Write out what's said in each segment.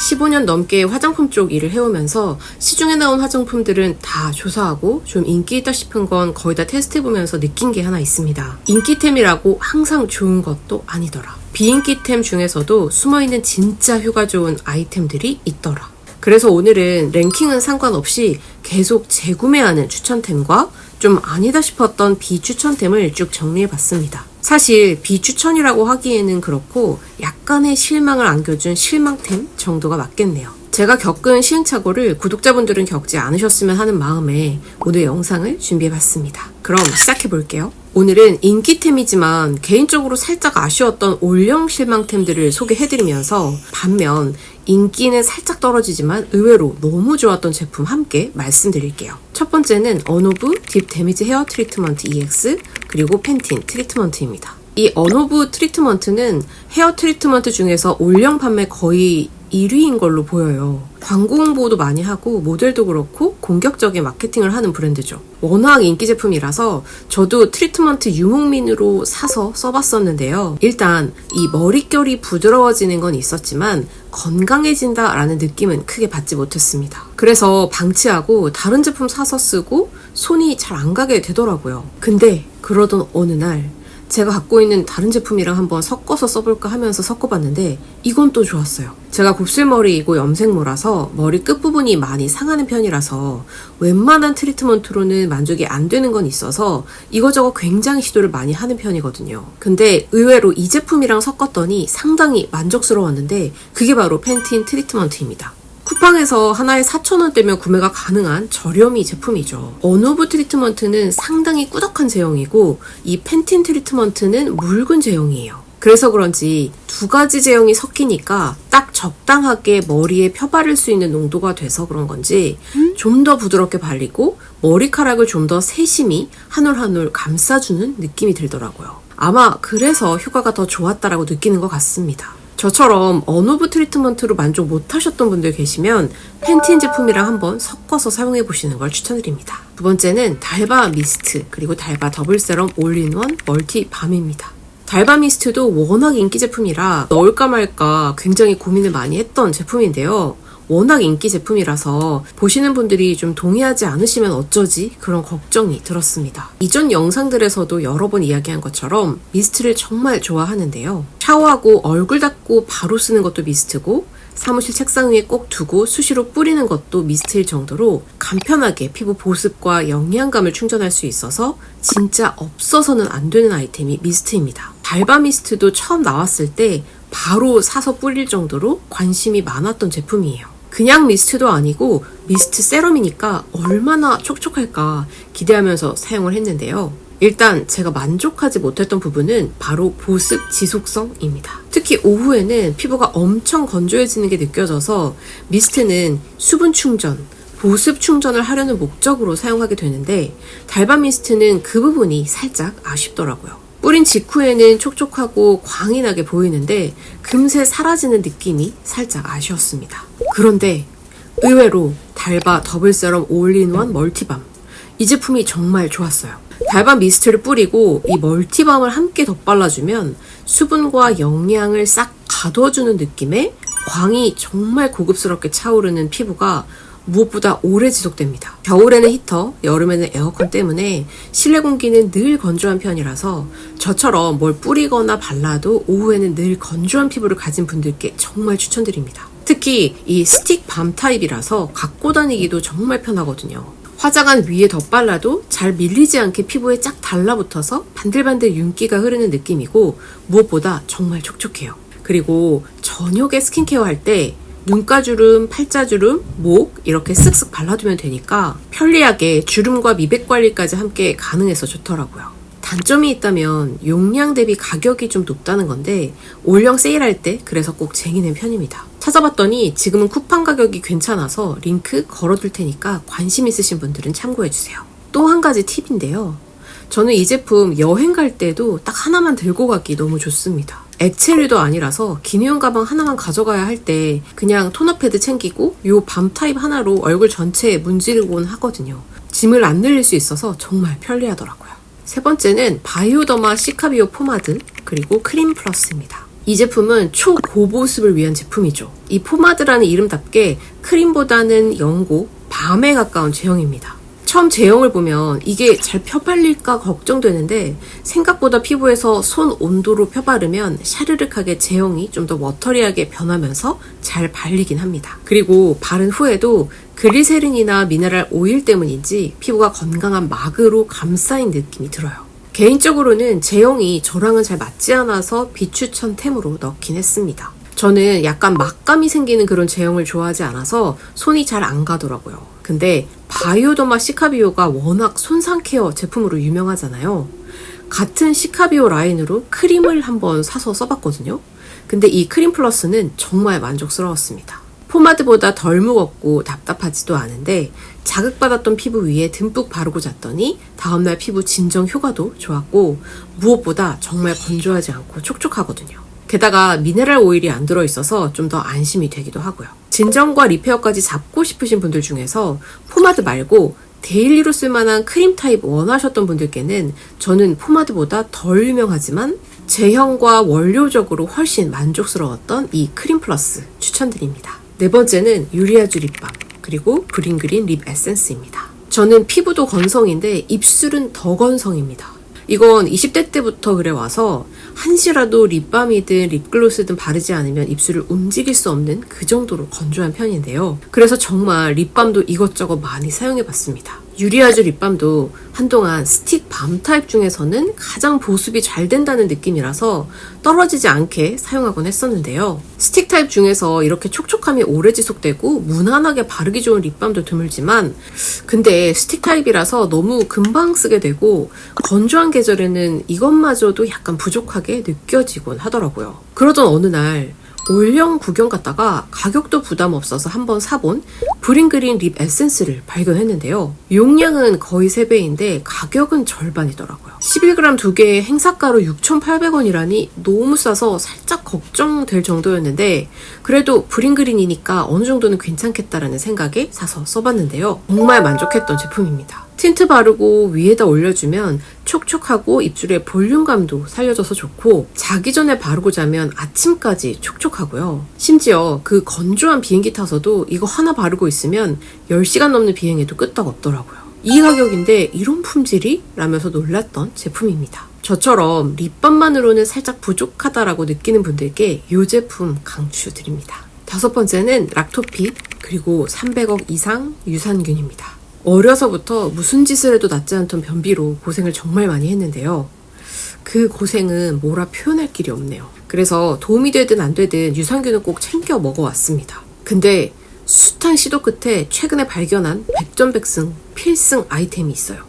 15년 넘게 화장품 쪽 일을 해오면서 시중에 나온 화장품들은 다 조사하고 좀 인기 있다 싶은 건 거의 다 테스트해보면서 느낀 게 하나 있습니다. 인기템이라고 항상 좋은 것도 아니더라. 비인기템 중에서도 숨어있는 진짜 효과 좋은 아이템들이 있더라. 그래서 오늘은 랭킹은 상관없이 계속 재구매하는 추천템과 좀 아니다 싶었던 비추천템을 쭉 정리해봤습니다. 사실 비추천이라고 하기에는 그렇고 약간의 실망을 안겨준 실망템 정도가 맞겠네요. 제가 겪은 시행착오를 구독자분들은 겪지 않으셨으면 하는 마음에 오늘 영상을 준비해봤습니다. 그럼 시작해볼게요. 오늘은 인기템이지만 개인적으로 살짝 아쉬웠던 올영 실망템들을 소개해드리면서 반면 인기는 살짝 떨어지지만 의외로 너무 좋았던 제품 함께 말씀드릴게요. 첫 번째는 언오브 딥 데미지 헤어 트리트먼트 EX 그리고 펜틴 트리트먼트입니다. 이 언오브 트리트먼트는 헤어 트리트먼트 중에서 올영 판매 거의 1위인 걸로 보여요. 광고 홍보도 많이 하고 모델도 그렇고 공격적인 마케팅을 하는 브랜드죠. 워낙 인기 제품이라서 저도 트리트먼트 유목민으로 사서 써봤었는데요. 일단 이 머릿결이 부드러워지는 건 있었지만 건강해진다 라는 느낌은 크게 받지 못했습니다. 그래서 방치하고 다른 제품 사서 쓰고 손이 잘 안 가게 되더라고요. 근데 그러던 어느 날 제가 갖고 있는 다른 제품이랑 한번 섞어서 써볼까 하면서 섞어봤는데 이건 또 좋았어요. 제가 곱슬머리이고 염색모라서 머리 끝부분이 많이 상하는 편이라서 웬만한 트리트먼트로는 만족이 안 되는 건 있어서 이거저거 굉장히 시도를 많이 하는 편이거든요. 근데 의외로 이 제품이랑 섞었더니 상당히 만족스러웠는데 그게 바로 펜틴 트리트먼트입니다. 쿠팡에서 하나에 4,000원대면 구매가 가능한 저렴이 제품이죠. 언오브 트리트먼트는 상당히 꾸덕한 제형이고 이 펜틴 트리트먼트는 묽은 제형이에요. 그래서 그런지 두 가지 제형이 섞이니까 딱 적당하게 머리에 펴바를 수 있는 농도가 돼서 그런 건지 좀 더 부드럽게 발리고 머리카락을 좀 더 세심히 한 올 한 올 감싸주는 느낌이 들더라고요. 아마 그래서 효과가 더 좋았다라고 느끼는 것 같습니다. 저처럼 언오브 트리트먼트로 만족 못하셨던 분들 계시면 펜틴 제품이랑 한번 섞어서 사용해보시는 걸 추천드립니다. 두 번째는 달바 미스트 그리고 달바 더블 세럼 올인원 멀티 밤입니다. 달바 미스트도 워낙 인기 제품이라 넣을까 말까 굉장히 고민을 많이 했던 제품인데요. 워낙 인기 제품이라서 보시는 분들이 좀 동의하지 않으시면 어쩌지? 그런 걱정이 들었습니다. 이전 영상들에서도 여러 번 이야기한 것처럼 미스트를 정말 좋아하는데요. 샤워하고 얼굴 닦고 바로 쓰는 것도 미스트고 사무실 책상 위에 꼭 두고 수시로 뿌리는 것도 미스트일 정도로 간편하게 피부 보습과 영양감을 충전할 수 있어서 진짜 없어서는 안 되는 아이템이 미스트입니다. 달바 미스트도 처음 나왔을 때 바로 사서 뿌릴 정도로 관심이 많았던 제품이에요. 그냥 미스트도 아니고 미스트 세럼이니까 얼마나 촉촉할까 기대하면서 사용을 했는데요. 일단 제가 만족하지 못했던 부분은 바로 보습 지속성입니다. 특히 오후에는 피부가 엄청 건조해지는 게 느껴져서 미스트는 수분 충전, 보습 충전을 하려는 목적으로 사용하게 되는데 달바 미스트는 그 부분이 살짝 아쉽더라고요. 뿌린 직후에는 촉촉하고 광이 나게 보이는데 금세 사라지는 느낌이 살짝 아쉬웠습니다. 그런데 의외로 달바 더블 세럼 올인원 멀티밤 이 제품이 정말 좋았어요. 달바 미스트를 뿌리고 이 멀티밤을 함께 덧발라주면 수분과 영양을 싹 가둬주는 느낌의 광이 정말 고급스럽게 차오르는 피부가 무엇보다 오래 지속됩니다. 겨울에는 히터, 여름에는 에어컨 때문에 실내 공기는 늘 건조한 편이라서 저처럼 뭘 뿌리거나 발라도 오후에는 늘 건조한 피부를 가진 분들께 정말 추천드립니다. 특히 이 스틱 밤 타입이라서 갖고 다니기도 정말 편하거든요. 화장한 위에 덧발라도 잘 밀리지 않게 피부에 쫙 달라붙어서 반들반들 윤기가 흐르는 느낌이고 무엇보다 정말 촉촉해요. 그리고 저녁에 스킨케어 할 때 눈가주름, 팔자주름, 목 이렇게 쓱쓱 발라두면 되니까 편리하게 주름과 미백 관리까지 함께 가능해서 좋더라고요. 단점이 있다면 용량 대비 가격이 좀 높다는 건데 올영 세일할 때 그래서 꼭 쟁이는 편입니다. 찾아봤더니 지금은 쿠팡 가격이 괜찮아서 링크 걸어둘 테니까 관심 있으신 분들은 참고해주세요. 또 한 가지 팁인데요. 저는 이 제품 여행 갈 때도 딱 하나만 들고 가기 너무 좋습니다. 액체류도 아니라서 기내용 가방 하나만 가져가야 할 때 그냥 토너 패드 챙기고 요 밤 타입 하나로 얼굴 전체에 문지르곤 하거든요. 짐을 안 늘릴 수 있어서 정말 편리하더라고요. 세 번째는 바이오더마 시카비오 포마드 그리고 크림 플러스입니다. 이 제품은 초고보습을 위한 제품이죠. 이 포마드라는 이름답게 크림보다는 연고, 밤에 가까운 제형입니다. 처음 제형을 보면 이게 잘 펴발릴까 걱정되는데 생각보다 피부에서 손 온도로 펴바르면 샤르륵하게 제형이 좀 더 워터리하게 변하면서 잘 발리긴 합니다. 그리고 바른 후에도 글리세린이나 미네랄 오일 때문인지 피부가 건강한 막으로 감싸인 느낌이 들어요. 개인적으로는 제형이 저랑은 잘 맞지 않아서 비추천템으로 넣긴 했습니다. 저는 약간 막감이 생기는 그런 제형을 좋아하지 않아서 손이 잘 안 가더라고요. 근데 바이오더마 시카비오가 워낙 손상 케어 제품으로 유명하잖아요. 같은 시카비오 라인으로 크림을 한번 사서 써봤거든요. 근데 이 크림 플러스는 정말 만족스러웠습니다. 포마드보다 덜 무겁고 답답하지도 않은데 자극받았던 피부 위에 듬뿍 바르고 잤더니 다음날 피부 진정 효과도 좋았고 무엇보다 정말 건조하지 않고 촉촉하거든요. 게다가 미네랄 오일이 안 들어있어서 좀 더 안심이 되기도 하고요. 진정과 리페어까지 잡고 싶으신 분들 중에서 포마드 말고 데일리로 쓸만한 크림 타입 원하셨던 분들께는 저는 포마드보다 덜 유명하지만 제형과 원료적으로 훨씬 만족스러웠던 이 크림 플러스 추천드립니다. 네 번째는 유리아주 립밤, 그리고 브링그린 립 에센스입니다. 저는 피부도 건성인데 입술은 더 건성입니다. 이건 20대 때부터 그래와서 한시라도 립밤이든 립글로스든 바르지 않으면 입술을 움직일 수 없는 그 정도로 건조한 편인데요. 그래서 정말 립밤도 이것저것 많이 사용해봤습니다. 유리아주 립밤도 한동안 스틱 밤 타입 중에서는 가장 보습이 잘 된다는 느낌이라서 떨어지지 않게 사용하곤 했었는데요. 스틱 타입 중에서 이렇게 촉촉함이 오래 지속되고 무난하게 바르기 좋은 립밤도 드물지만 근데 스틱 타입이라서 너무 금방 쓰게 되고 건조한 계절에는 이것마저도 약간 부족하게 느껴지곤 하더라고요. 그러던 어느 날 올영 구경 갔다가 가격도 부담 없어서 한번 사본 브링그린 립 에센스를 발견했는데요. 용량은 거의 3배인데 가격은 절반이더라고요. 11g 2개에 행사가로 6,800원이라니 너무 싸서 살짝 걱정될 정도였는데 그래도 브링그린이니까 어느 정도는 괜찮겠다라는 생각에 사서 써봤는데요. 정말 만족했던 제품입니다. 틴트 바르고 위에다 올려주면 촉촉하고 입술의 볼륨감도 살려줘서 좋고 자기 전에 바르고 자면 아침까지 촉촉하고요. 심지어 그 건조한 비행기 타서도 이거 하나 바르고 있으면 10시간 넘는 비행에도 끄떡 없더라고요. 이 가격인데 이런 품질이? 라면서 놀랐던 제품입니다. 저처럼 립밤만으로는 살짝 부족하다라고 느끼는 분들께 이 제품 강추드립니다. 다섯 번째는 락토핏 그리고 300억 이상 유산균입니다. 어려서부터 무슨 짓을 해도 낫지 않던 변비로 고생을 정말 많이 했는데요. 그 고생은 뭐라 표현할 길이 없네요. 그래서 도움이 되든 안 되든 유산균은 꼭 챙겨 먹어왔습니다. 근데 숱한 시도 끝에 최근에 발견한 백전백승 필승 아이템이 있어요.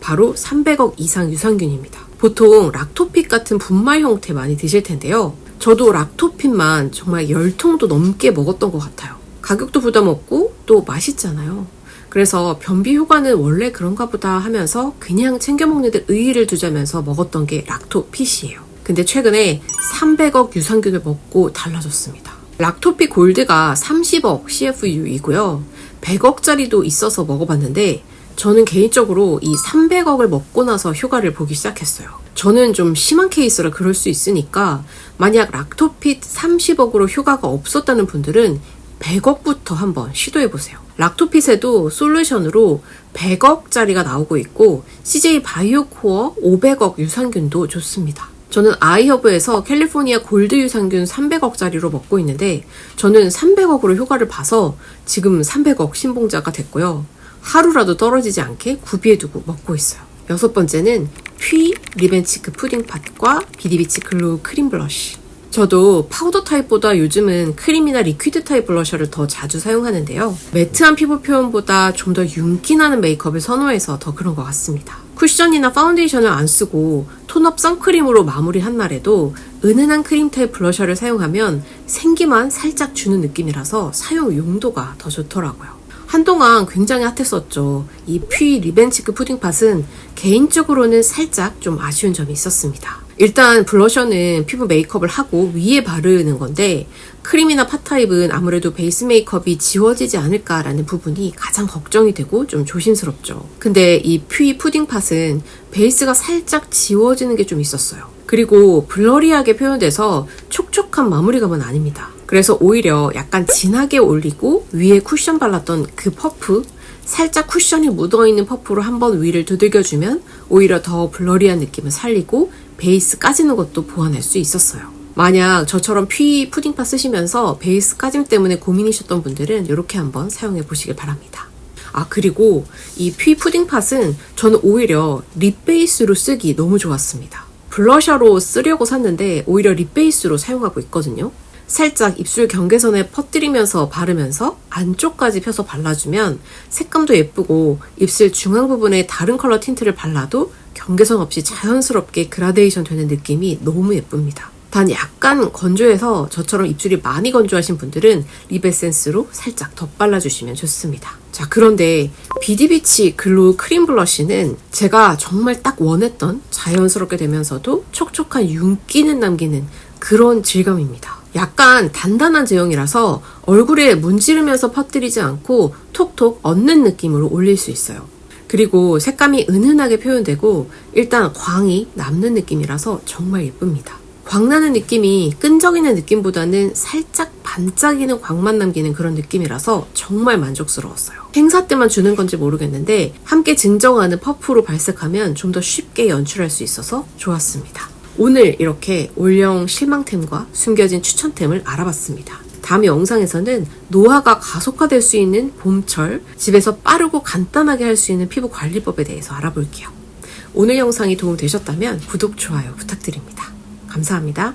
바로 300억 이상 유산균입니다. 보통 락토핏 같은 분말 형태 많이 드실 텐데요. 저도 락토핏만 정말 10통도 넘게 먹었던 것 같아요. 가격도 부담 없고 또 맛있잖아요. 그래서 변비 효과는 원래 그런가 보다 하면서 그냥 챙겨 먹는 데 의의를 두자면서 먹었던 게 락토핏이에요. 근데 최근에 300억 유산균을 먹고 달라졌습니다. 락토핏 골드가 30억 CFU이고요. 100억짜리도 있어서 먹어봤는데 저는 개인적으로 이 300억을 먹고 나서 효과를 보기 시작했어요. 저는 좀 심한 케이스라 그럴 수 있으니까 만약 락토핏 30억으로 효과가 없었다는 분들은 100억부터 한번 시도해보세요. 락토핏에도 솔루션으로 100억짜리가 나오고 있고 CJ 바이오코어 500억 유산균도 좋습니다. 저는 아이허브에서 캘리포니아 골드 유산균 300억짜리로 먹고 있는데 저는 300억으로 효과를 봐서 지금 300억 신봉자가 됐고요. 하루라도 떨어지지 않게 구비해두고 먹고 있어요. 여섯 번째는 퓨이 리벤치크 푸딩팟과 비디비치 글로우 크림 블러쉬. 저도 파우더 타입보다 요즘은 크림이나 리퀴드 타입 블러셔를 더 자주 사용하는데요. 매트한 피부 표현보다 좀 더 윤기나는 메이크업을 선호해서 더 그런 것 같습니다. 쿠션이나 파운데이션을 안 쓰고 톤업 선크림으로 마무리한 날에도 은은한 크림 타입 블러셔를 사용하면 생기만 살짝 주는 느낌이라서 사용 용도가 더 좋더라고요. 한동안 굉장히 핫했었죠. 이 퓨이 리벤치크 푸딩팟은 개인적으로는 살짝 좀 아쉬운 점이 있었습니다. 일단 블러셔는 피부 메이크업을 하고 위에 바르는 건데 크림이나 팟 타입은 아무래도 베이스 메이크업이 지워지지 않을까라는 부분이 가장 걱정이 되고 좀 조심스럽죠. 근데 이 퓨이 푸딩팟은 베이스가 살짝 지워지는 게 좀 있었어요. 그리고 블러리하게 표현돼서 촉촉한 마무리감은 아닙니다. 그래서 오히려 약간 진하게 올리고 위에 쿠션 발랐던 그 퍼프, 살짝 쿠션이 묻어있는 퍼프로 한번 위를 두들겨주면 오히려 더 블러리한 느낌을 살리고 베이스 까지는 것도 보완할 수 있었어요. 만약 저처럼 피 푸딩팟 쓰시면서 베이스 까짐 때문에 고민이셨던 분들은 이렇게 한번 사용해 보시길 바랍니다. 그리고 이 피 푸딩팟은 저는 오히려 립 베이스로 쓰기 너무 좋았습니다. 블러셔로 쓰려고 샀는데 오히려 립 베이스로 사용하고 있거든요. 살짝 입술 경계선에 퍼뜨리면서 바르면서 안쪽까지 펴서 발라주면 색감도 예쁘고 입술 중앙 부분에 다른 컬러 틴트를 발라도 경계선 없이 자연스럽게 그라데이션 되는 느낌이 너무 예쁩니다. 단 약간 건조해서 저처럼 입술이 많이 건조하신 분들은 립 에센스로 살짝 덧발라주시면 좋습니다. 자, 그런데 비디비치 글로우 크림 블러쉬는 제가 정말 딱 원했던 자연스럽게 되면서도 촉촉한 윤기는 남기는 그런 질감입니다. 약간 단단한 제형이라서 얼굴에 문지르면서 퍼뜨리지 않고 톡톡 얹는 느낌으로 올릴 수 있어요. 그리고 색감이 은은하게 표현되고 일단 광이 남는 느낌이라서 정말 예쁩니다. 광나는 느낌이 끈적이는 느낌보다는 살짝 반짝이는 광만 남기는 그런 느낌이라서 정말 만족스러웠어요. 행사 때만 주는 건지 모르겠는데 함께 증정하는 퍼프로 발색하면 좀 더 쉽게 연출할 수 있어서 좋았습니다. 오늘 이렇게 올영 실망템과 숨겨진 추천템을 알아봤습니다. 다음 영상에서는 노화가 가속화될 수 있는 봄철, 집에서 빠르고 간단하게 할 수 있는 피부 관리법에 대해서 알아볼게요. 오늘 영상이 도움되셨다면 구독, 좋아요 부탁드립니다. 감사합니다.